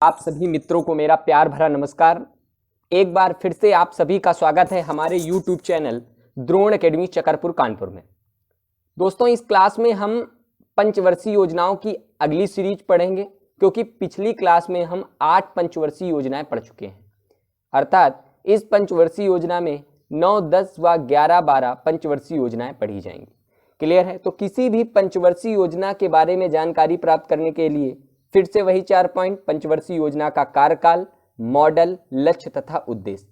आप सभी मित्रों को मेरा प्यार भरा नमस्कार। एक बार फिर से आप सभी का स्वागत है हमारे YouTube channel Drona academy Chakarpur Kanpur में। दोस्तों, इस क्लास में हम पंचवर्षीय योजनाओं की अगली सीरीज पढ़ेंगे, क्योंकि पिछली क्लास में हम 8 पंचवर्षीय योजनाएं पढ़ चुके हैं। अर्थात इस पंचवर्षीय योजना में 9, 10 व 11, 12 पंचवर्षीय योजनाएं पढ़ी जाएंगी। क्लियर है? तो किसी भी पंचवर्षीय योजना के बारे में जानकारी प्राप्त करने के लिए फिर से वही 4 पॉइंट: पंचवर्षीय योजना का कार्यकाल, मॉडल, लक्ष्य तथा उद्देश्य।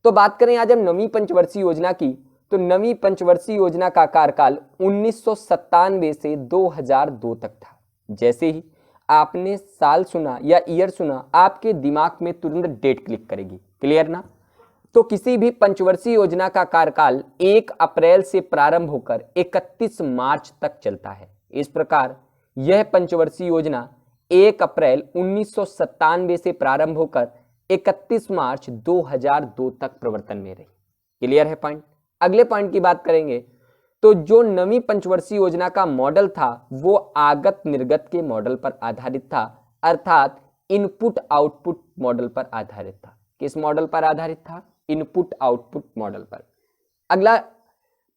तो बात करें आज हम नवीं पंचवर्षीय योजना की, तो नवीं पंचवर्षीय योजना का कार्यकाल 1997 से 2002 तक था। जैसे ही आपने साल सुना या ईयर सुना, आपके दिमाग में तुरंत डेट क्लिक करेगी। क्लियर ना? तो किसी भी पंचवर्षीय योजना का कार्यकाल 1 अप्रैल से प्रारंभ होकर 31 मार्च तक चलता है। इस प्रकार यह पंचवर्षीय योजना 1 अप्रैल 1997 से प्रारंभ होकर 31 मार्च 2002 तक प्रवर्तन में रही। क्लियर है पॉइंट? अगले पॉइंट की बात करेंगे तो जो नवीं पंचवर्षीय योजना का मॉडल था वो आगत निर्गत के मॉडल पर आधारित था, अर्थात इनपुट आउटपुट मॉडल पर आधारित था। किस मॉडल पर आधारित था? इनपुट आउटपुट मॉडल पर। अगला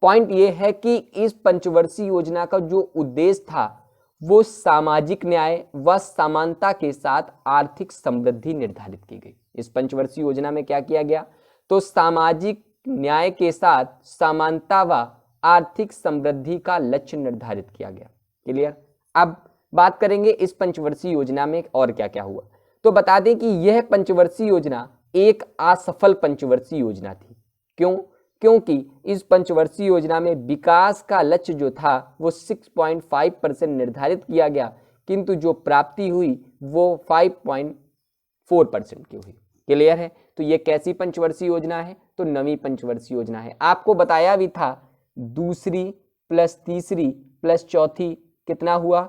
पॉइंट यह है कि इस पंचवर्षीय योजना का जो उद्देश्य था वो सामाजिक न्याय व समानता के साथ आर्थिक समृद्धि निर्धारित की गई। इस पंचवर्षीय योजना में क्या किया गया? तो सामाजिक न्याय के साथ समानता व आर्थिक समृद्धि का लक्ष्य निर्धारित किया गया। क्लियर? अब बात करेंगे इस पंचवर्षीय योजना में और क्या क्या हुआ। तो बता दें कि यह पंचवर्षीय योजना एक असफल पंचवर्षीय योजना थी। क्यों? क्योंकि इस पंचवर्षीय योजना में विकास का लक्ष्य जो था वो 6.5% निर्धारित किया गया, किंतु जो प्राप्ति हुई वो 5.4% की हुई। क्लियर है? तो ये कैसी पंचवर्षीय योजना है? तो नवीं पंचवर्षीय योजना है। आपको बताया भी था दूसरी प्लस तीसरी प्लस चौथी कितना हुआ?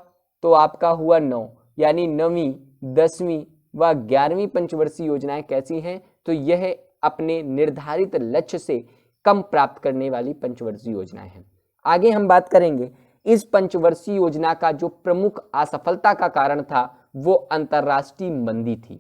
तो आपका हुआ 9, यानी नवीं, 10वीं व 11वीं पंचवर्षीय योजनाएं कैसी हैं? तो यह अपने निर्धारित लक्ष्य से कम प्राप्त करने वाली पंचवर्षीय योजनाएं हैं। आगे हम बात करेंगे इस पंचवर्षीय योजना का जो प्रमुख असफलता का कारण था वो अंतरराष्ट्रीय मंदी थी।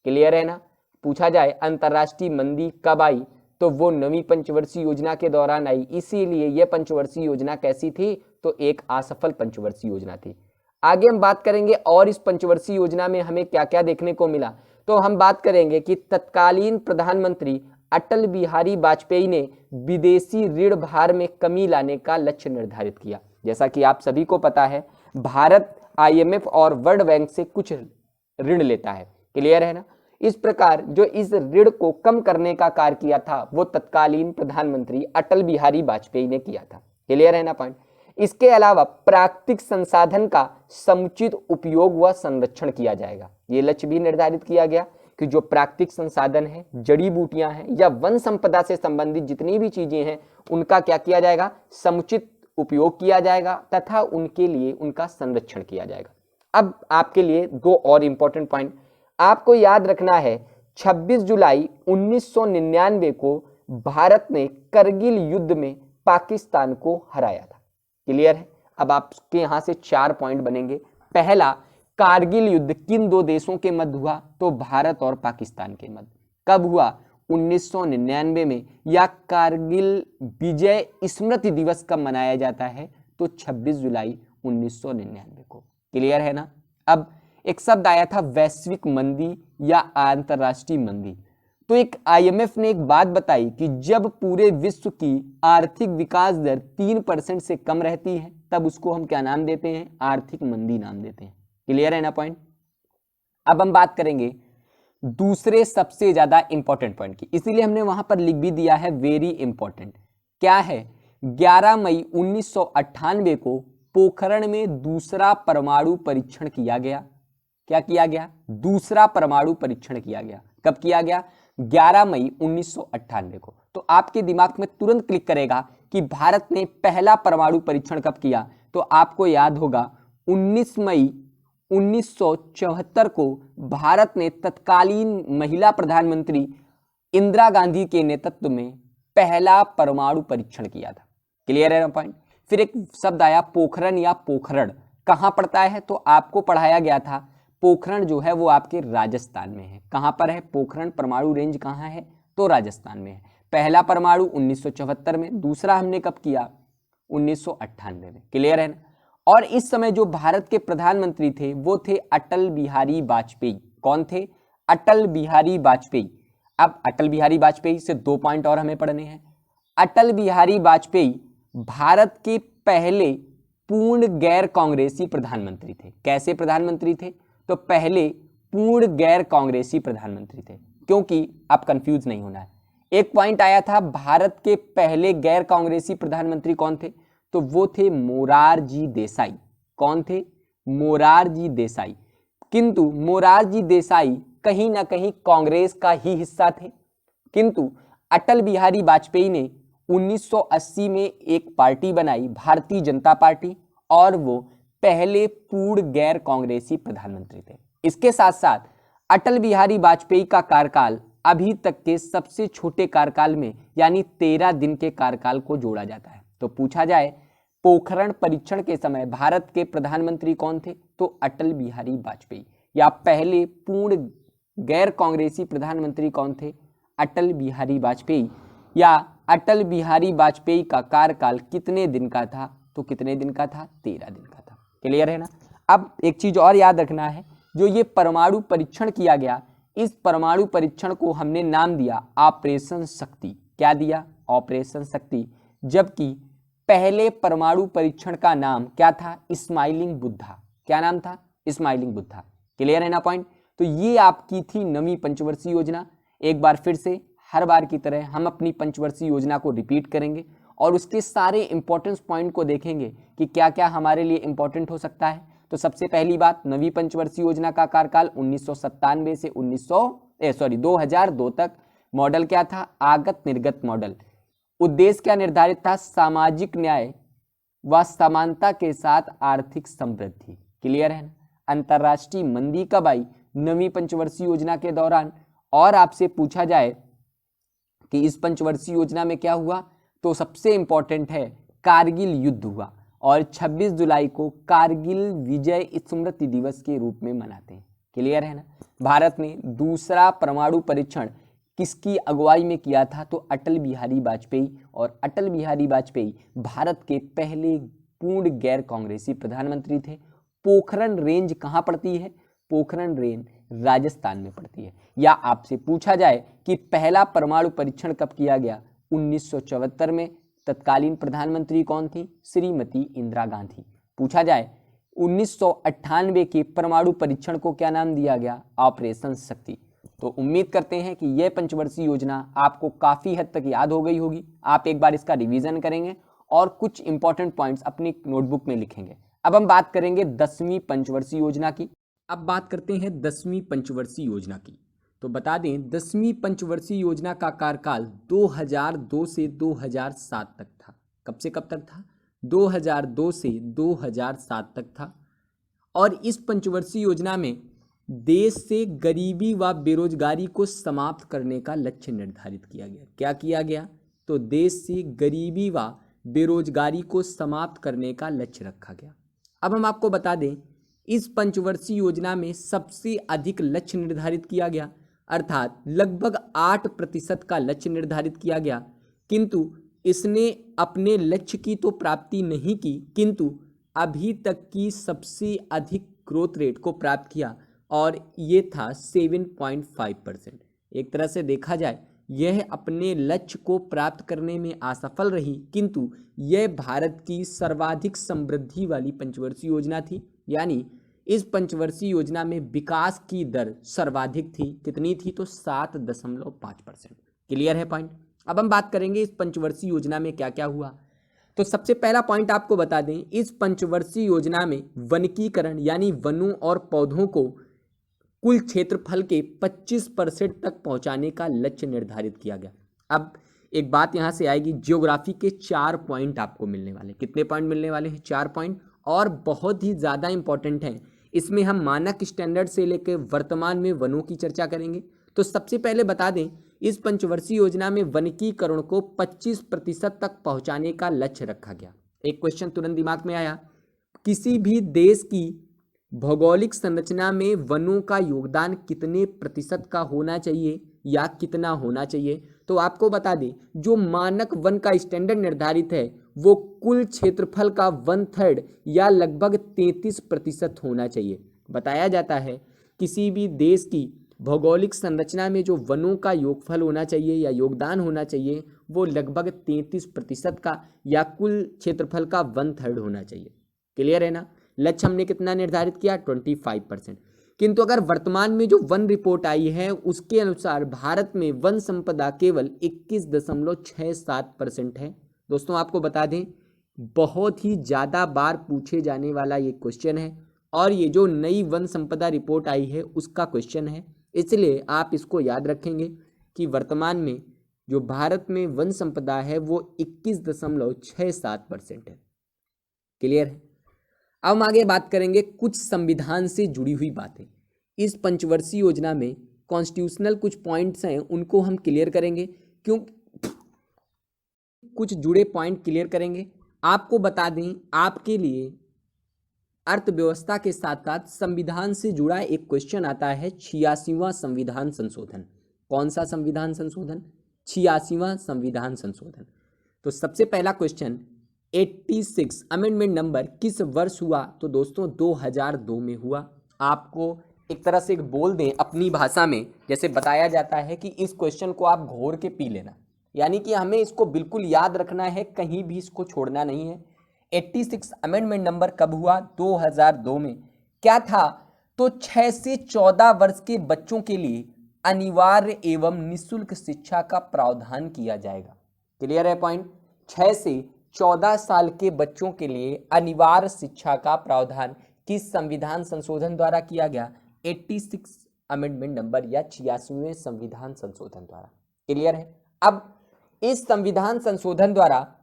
क्लियर है ना? पूछा जाए अंतरराष्ट्रीय मंदी कब आई, तो वो नवीं पंचवर्षीय योजना के दौरान आई। इसीलिए यह पंचवर्षीय योजना कैसी थी? तो एक असफल पंचवर्षीय योजना थी। आगे हम बात करेंगे और इस पंचवर्षीय योजना में हमें क्या क्या देखने को मिला। तो हम बात करेंगे कि तत्कालीन प्रधानमंत्री अटल बिहारी वाजपेयी ने विदेशी ऋण भार में कमी लाने का लक्ष्य निर्धारित किया। जैसा कि आप सभी को पता है, भारत IMF और वर्ल्ड बैंक से कुछ ऋण लेता है। क्लियर है ना? इस प्रकार जो इस ऋण को कम करने का कार्य किया था वो तत्कालीन प्रधानमंत्री अटल बिहारी वाजपेयी ने किया था। क्लियर है ना पॉइंट? इसके अलावा प्राकृतिक संसाधन का समुचित उपयोग व संरक्षण किया जाएगा। ये लक्ष्य भी निर्धारित किया गया कि जो प्राकृतिक संसाधन है, जड़ी बूटियां हैं या वन संपदा से संबंधित जितनी भी चीजें हैं उनका क्या किया जाएगा? समुचित उपयोग किया जाएगा तथा उनके लिए उनका संरक्षण किया जाएगा। अब आपके लिए 2 और इंपॉर्टेंट पॉइंट आपको याद रखना है। 26 जुलाई 1999 को भारत ने करगिल युद्ध में पाकिस्तान को हराया था। क्लियर है? अब आपके यहां से 4 पॉइंट बनेंगे। पहला, कारगिल युद्ध किन 2 देशों के मध्य हुआ? तो भारत और पाकिस्तान के मध्य। कब हुआ? 1999 में। या कारगिल विजय स्मृति दिवस कब मनाया जाता है? तो 26 जुलाई 1999 को। क्लियर है ना? अब एक शब्द आया था वैश्विक मंदी या अंतरराष्ट्रीय मंदी। तो एक IMF ने एक बात बताई कि जब पूरे विश्व की आर्थिक विकास दर 3% से कम रहती है तब उसको हम क्या नाम देते हैं? आर्थिक मंदी नाम देते हैं। क्लियर है ना पॉइंट? अब हम बात करेंगे दूसरे सबसे ज्यादा इंपॉर्टेंट पॉइंट की, इसीलिए हमने वहां पर लिख भी दिया है वेरी इंपॉर्टेंट। क्या है? 11 मई 1998 को पोखरण में दूसरा परमाणु परीक्षण किया गया। क्या किया गया? दूसरा परमाणु परीक्षण किया गया। कब किया गया? 11 मई 1998 को। तो आपके दिमाग में तुरंत क्लिक करेगा कि भारत ने पहला परमाणु परीक्षण कब किया? तो आपको याद होगा 19 मई 1974 को भारत ने तत्कालीन महिला प्रधानमंत्री इंदिरा गांधी के नेतृत्व में पहला परमाणु परीक्षण किया था। क्लियर है ना पॉइंट? फिर एक शब्द आया पोखरण या पोखरण। कहां पड़ता है? तो आपको पढ़ाया गया था पोखरण जो है वो आपके राजस्थान में है। कहाँ पर है? पोखरण परमाणु रेंज कहाँ है? तो राजस्थान में है। पहला परमाणु 1974 में, दूसरा हमने कब किया? 1998 में। क्लियर है ना? और इस समय जो भारत के प्रधानमंत्री थे वो थे अटल बिहारी वाजपेयी। कौन थे? अटल बिहारी वाजपेयी। अब अटल बिहारी वाजपेयी से 2 पॉइंट और हमें पढ़ने हैं। अटल बिहारी वाजपेयी भारत के पहले पूर्ण गैर कांग्रेसी प्रधानमंत्री थे। कैसे प्रधानमंत्री थे? तो पहले पूर्ण गैर कांग्रेसी प्रधानमंत्री थे, क्योंकि आप कंफ्यूज नहीं होना है। एक पॉइंट आया था भारत के पहले गैर कांग्रेसी प्रधानमंत्री कौन थे? तो वो थे मोरारजी देसाई। कौन थे? मोरारजी देसाई। किंतु मोरारजी देसाई कहीं ना कहीं कांग्रेस का ही हिस्सा थे। किंतु अटल बिहारी वाजपेयी ने 1980 में एक पार्टी बनाई, भारतीय जनता पार्टी, और वो पहले पूर्ण गैर कांग्रेसी प्रधानमंत्री थे। इसके साथ साथ अटल बिहारी वाजपेयी का कार्यकाल अभी तक के सबसे छोटे कार्यकाल में यानी 13 दिन के कार्यकाल को जोड़ा जाता है। तो पूछा जाए पोखरण परीक्षण के समय भारत के प्रधानमंत्री कौन थे? तो अटल बिहारी वाजपेयी। या पहले पूर्ण गैर कांग्रेसी प्रधानमंत्री कौन थे? अटल बिहारी वाजपेयी। या अटल बिहारी वाजपेयी का कार्यकाल कितने दिन का था? तो कितने दिन का था? 13 दिन का था। क्लियर है ना? अब एक चीज और याद रखना है, जो ये परमाणु परीक्षण किया गया, इस परमाणु परीक्षण को हमने नाम दिया ऑपरेशन शक्ति। क्या दिया? ऑपरेशन शक्ति। जबकि पहले परमाणु परीक्षण का नाम क्या था? स्माइलिंग बुद्धा। क्या नाम था? स्माइलिंग बुद्धा। क्लियर है ना पॉइंट? तो ये आपकी थी नवीं पंचवर्षीय योजना। एक बार फिर से हर बार की तरह हम अपनी पंचवर्षीय योजना को रिपीट करेंगे और उसके सारे इंपॉर्टेंस पॉइंट को देखेंगे कि क्या क्या हमारे लिए इंपॉर्टेंट हो सकता है। तो सबसे पहली बात, नवीं पंचवर्षीय योजना का कार्यकाल 1997 से 2002 तक। मॉडल क्या था? आगत निर्गत मॉडल। उद्देश्य क्या निर्धारित था? सामाजिक न्याय व समानता के साथ आर्थिक समृद्धि। क्लियर है ना? अंतरराष्ट्रीय मंदी कब आई? नवीं पंचवर्षीय योजना के दौरान। और आपसे पूछा जाए कि इस पंचवर्षीय योजना में क्या हुआ, तो सबसे इंपॉर्टेंट है कारगिल युद्ध हुआ और 26 जुलाई को कारगिल विजय स्मृति दिवस के रूप में मनाते हैं। क्लियर है ना? भारत ने दूसरा परमाणु परीक्षण किसकी अगुवाई में किया था? तो अटल बिहारी वाजपेयी। और अटल बिहारी वाजपेयी भारत के पहले पूर्ण गैर कांग्रेसी प्रधानमंत्री थे। पोखरण रेंज कहाँ पड़ती है? पोखरण रेंज राजस्थान में पड़ती है। या आपसे पूछा जाए कि पहला परमाणु परीक्षण कब किया गया? 1974 में। तत्कालीन प्रधानमंत्री कौन थी? श्रीमती इंदिरा गांधी। पूछा जाए 1998 के परमाणु परीक्षण को क्या नाम दिया गया? ऑपरेशन शक्ति। तो उम्मीद करते हैं कि यह पंचवर्षीय योजना आपको काफी हद तक याद हो गई होगी। आप एक बार इसका रिवीजन करेंगे और कुछ इंपॉर्टेंट पॉइंट्स अपनी नोटबुक में लिखेंगे। अब हम बात करेंगे 10वीं पंचवर्षीय योजना की। अब बात करते हैं 10वीं पंचवर्षीय योजना की। तो बता दें 10वीं पंचवर्षीय योजना का कार्यकाल 2002 से 2007 तक था। कब से कब तक था? 2002 से 2007 तक था। और इस पंचवर्षीय योजना में देश से गरीबी व बेरोजगारी को समाप्त करने का लक्ष्य निर्धारित किया गया। क्या किया गया? तो देश से गरीबी व बेरोजगारी को समाप्त करने का लक्ष्य रखा गया। अब हम आपको बता दें इस पंचवर्षीय योजना में सबसे अधिक लक्ष्य निर्धारित किया गया, अर्थात लगभग 8% का लक्ष्य निर्धारित किया गया। किंतु इसने अपने लक्ष्य की तो प्राप्ति नहीं की, किंतु अभी तक की सबसे अधिक ग्रोथ रेट को प्राप्त किया और ये था 7.5%। एक तरह से देखा जाए यह अपने लक्ष्य को प्राप्त करने में असफल रही, किंतु यह भारत की सर्वाधिक समृद्धि वाली पंचवर्षीय योजना थी। यानी इस पंचवर्षीय योजना में विकास की दर सर्वाधिक थी। कितनी थी? तो 7.5%। क्लियर है पॉइंट? अब हम बात करेंगे इस पंचवर्षीय योजना में क्या क्या हुआ। तो सबसे पहला पॉइंट आपको बता दें, इस पंचवर्षीय योजना में वनीकरण यानी वनों और पौधों को कुल क्षेत्रफल के 25% तक पहुंचाने का लक्ष्य निर्धारित किया गया। अब एक बात यहां से आएगी, ज्योग्राफी के 4 पॉइंट आपको मिलने वाले। कितने पॉइंट मिलने वाले हैं? 4 पॉइंट, और बहुत ही ज़्यादा इंपॉर्टेंट हैं। इसमें हम मानक स्टैंडर्ड से लेकर वर्तमान में वनों की चर्चा करेंगे। तो सबसे पहले बता दें इस पंचवर्षीय योजना में वनीकरण को 25% तक पहुंचाने का लक्ष्य रखा गया। एक क्वेश्चन तुरंत दिमाग में आया, किसी भी देश की भौगोलिक संरचना में वनों का योगदान कितने प्रतिशत का होना चाहिए या कितना होना चाहिए? तो आपको बता दें, जो मानक वन का स्टैंडर्ड निर्धारित है वो कुल क्षेत्रफल का 1/3 या लगभग 33% होना चाहिए। बताया जाता है किसी भी देश की भौगोलिक संरचना में जो वनों का योगफल होना चाहिए या योगदान होना चाहिए वो लगभग 33% का या कुल क्षेत्रफल का 1/3 होना चाहिए। क्लियर है ना? लक्ष्य हमने कितना निर्धारित किया? 25%। किंतु अगर वर्तमान में जो वन रिपोर्ट आई है उसके अनुसार भारत में वन संपदा केवल 21.67% है। दोस्तों आपको बता दें, बहुत ही ज़्यादा बार पूछे जाने वाला ये क्वेश्चन है और ये जो नई वन संपदा रिपोर्ट आई है उसका क्वेश्चन है, इसलिए आप इसको याद रखेंगे कि वर्तमान में जो भारत में वन संपदा है वो 21.67% है। क्लियर है? अब हम आगे बात करेंगे कुछ संविधान से जुड़ी हुई बातें। इस पंचवर्षीय योजना में कॉन्स्टिट्यूशनल कुछ पॉइंट्स हैं, उनको हम क्लियर करेंगे। क्यों कुछ जुड़े पॉइंट क्लियर करेंगे। आपको बता दें, आपके लिए अर्थव्यवस्था के साथ साथ संविधान से जुड़ा एक क्वेश्चन आता है, 86वां संविधान संशोधन। कौन सा संविधान संशोधन? 86वां संविधान संशोधन। तो सबसे पहला क्वेश्चन, 86 अमेंडमेंट नंबर किस वर्ष हुआ? तो दोस्तों 2002 में हुआ। आपको एक तरह से बोल दें अपनी भाषा में, जैसे बताया जाता है कि इस क्वेश्चन को आप घोर के पी लेना, यानी कि हमें इसको बिल्कुल याद रखना है, कहीं भी इसको छोड़ना नहीं है। 86 अमेंडमेंट नंबर कब हुआ? 2002 में। क्या था? तो 6 से 14 वर्ष के बच्चों के लिए अनिवार्य एवं निःशुल्क शिक्षा का प्रावधान किया जाएगा। क्लियर है पॉइंट? 6 से 14 साल के बच्चों के लिए अनिवार्य शिक्षा का प्रावधान किस संविधान संशोधन द्वारा किया गया? 86 अमेंडमेंट नंबर या 86वें संविधान संशोधन द्वारा। क्लियर है? अब इस संविधान संशोधन द्वारा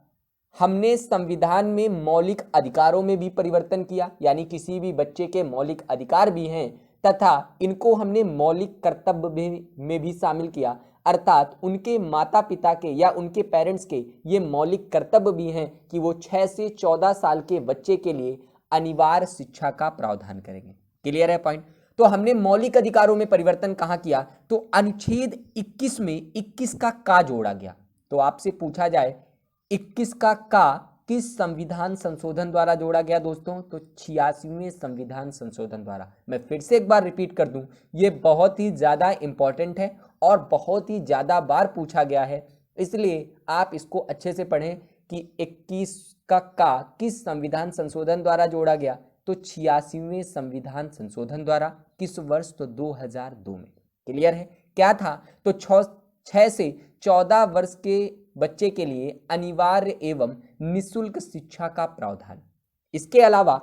हमने संविधान में मौलिक अधिकारों में भी परिवर्तन किया, यानी किसी भी बच्चे के मौलिक अधिकार भी हैं तथा इनको हमने मौलिक कर्तव्य में भी शामिल किया, अर्थात उनके माता पिता के या उनके पेरेंट्स के ये मौलिक कर्तव्य भी हैं कि वो 6 से 14 साल के बच्चे के लिए अनिवार्य शिक्षा का प्रावधान करेंगे। क्लियर है पॉइंट? तो हमने मौलिक अधिकारों में परिवर्तन कहाँ किया? तो अनुच्छेद 21 में 21 का जोड़ा गया। तो आपसे पूछा जाए 21 का किस संविधान संशोधन द्वारा जोड़ा गया दोस्तों? तो 86वें संविधान संशोधन द्वारा। मैं फिर से एक बार रिपीट कर दूं, ये बहुत ही ज्यादा इंपॉर्टेंट है और बहुत ही ज्यादा बार पूछा गया है, इसलिए आप इसको अच्छे से पढ़ें कि 21 का किस संविधान संशोधन द्वारा जोड़ा गया? तो 86वें संविधान संशोधन द्वारा। किस वर्ष? तो 2002 में। क्लियर है? क्या था? तो 6 से 14 वर्ष के बच्चे के लिए अनिवार्य एवं निःशुल्क शिक्षा का प्रावधान। इसके अलावा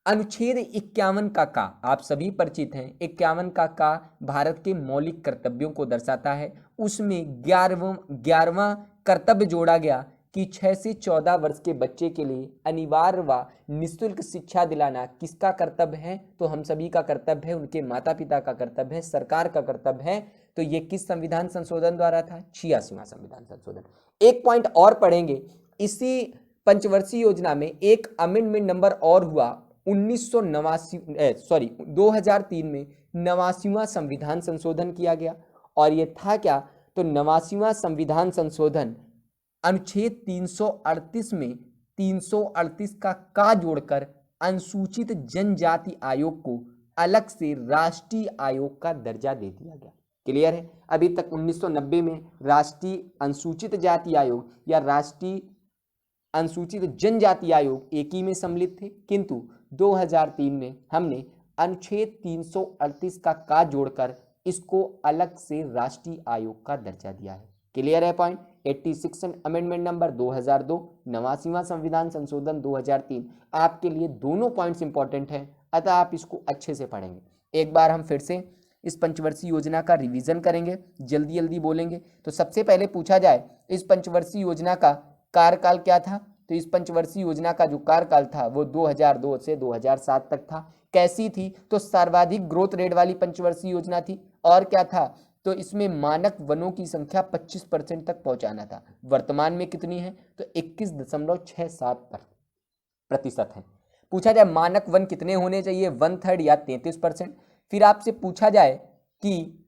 अनुच्छेद 51 का आप सभी परिचित हैं। 51 का भारत के मौलिक कर्तव्यों को दर्शाता है। उसमें 11वां कर्तव्य जोड़ा गया कि 6 से 14 वर्ष के बच्चे के लिए अनिवार्य व निःशुल्क शिक्षा दिलाना किसका कर्तव्य है? तो हम सभी का कर्तव्य है, उनके माता पिता का कर्तव्य है, सरकार का कर्तव्य है। तो ये किस संविधान संशोधन द्वारा था? 86वां संविधान संशोधन। एक पॉइंट और पढ़ेंगे, इसी पंचवर्षीय योजना में एक अमेंडमेंट नंबर और हुआ 2003 में 89वां संविधान संशोधन किया गया। और ये था क्या? तो 89वां संविधान संशोधन अनुच्छेद 338 में 338 का जोड़कर अनुसूचित जनजाति आयोग को अलग से राष्ट्रीय आयोग का दर्जा दे दिया गया। क्लियर है? अभी तक 1990 में राष्ट्रीय अनुसूचित जाति आयोग या राष्ट्रीय अनुसूचित जनजाति आयोग एक ही में सम्मिलित थे, किंतु 2003 में हमने अनुच्छेद 338 का जोड़कर इसको अलग से राष्ट्रीय आयोग का दर्जा दिया है। क्लियर है पॉइंट? 86 अमेंडमेंट नंबर 2002, 89वां संविधान संशोधन 2003। आपके लिए दोनों पॉइंट्स इंपॉर्टेंट हैं, अतः आप इसको अच्छे से पढ़ेंगे। एक बार हम फिर से इस पंचवर्षीय योजना का रिवीजन करेंगे, जल्दी जल्दी बोलेंगे। तो सबसे पहले पूछा जाए इस पंचवर्षीय योजना का कार्यकाल क्या था? तो इस पंचवर्षीय योजना का जो कार्यकाल था वो 2002 से 2007 तक था। कैसी थी? तो सर्वाधिक ग्रोथ रेट वाली पंचवर्षीय योजना थी। और क्या था? तो इसमें मानक वनों की संख्या 25% तक पहुंचाना था। वर्तमान में कितनी है? तो 21.67% है। पूछा जाए मानक वन कितने होने चाहिए, 1/3 या 33%। फिर आपसे पूछा जाए कि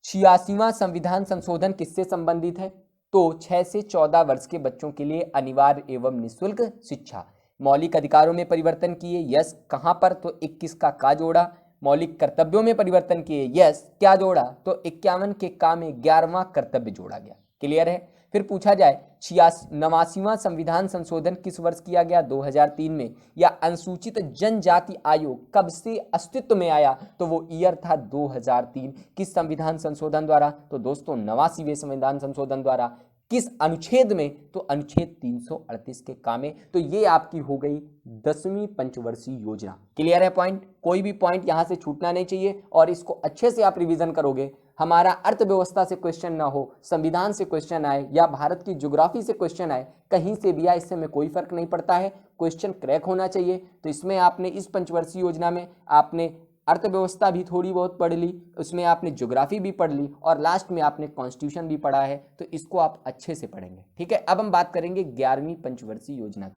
86वां संविधान संशोधन किससे संबंधित है, तो 6 से 14 वर्ष के बच्चों के लिए अनिवार्य एवं निःशुल्क शिक्षा। मौलिक अधिकारों में परिवर्तन किए, यस, कहां पर, तो 21 का जोड़ा। मौलिक कर्तव्यों में परिवर्तन किए, यस, क्या जोड़ा, तो 51 के का में 11वां कर्तव्य जोड़ा गया। क्लियर है। फिर पूछा जाए 89वां संविधान संशोधन किस वर्ष किया गया, 2003 में। या अनुसूचित जनजाति आयोग कब से अस्तित्व में आया, तो वो ईयर था 2003। किस संविधान संशोधन द्वारा, तो दोस्तों 89वें संविधान संशोधन द्वारा। किस अनुच्छेद में, तो अनुच्छेद 338 के का में। तो ये आपकी हो गई 10वीं पंचवर्षीय योजना। क्लियर है पॉइंट, कोई भी पॉइंट यहां से छूटना नहीं चाहिए और इसको अच्छे से आप रिवीजन करोगे। हमारा अर्थव्यवस्था से क्वेश्चन ना हो, संविधान से क्वेश्चन आए या भारत की ज्योग्राफी से क्वेश्चन आए, कहीं से भी आए, इससे में कोई फर्क नहीं पड़ता है, क्वेश्चन क्रैक होना चाहिए। तो इसमें आपने इस पंचवर्षीय योजना में आपने अर्थव्यवस्था भी थोड़ी बहुत पढ़ ली, उसमें आपने ज्योग्राफी भी पढ़ ली और लास्ट में आपने कॉन्स्टिट्यूशन भी पढ़ा है। तो इसको आप अच्छे से पढ़ेंगे। ठीक है, अब हम बात करेंगे 11वीं पंचवर्षीय योजना की।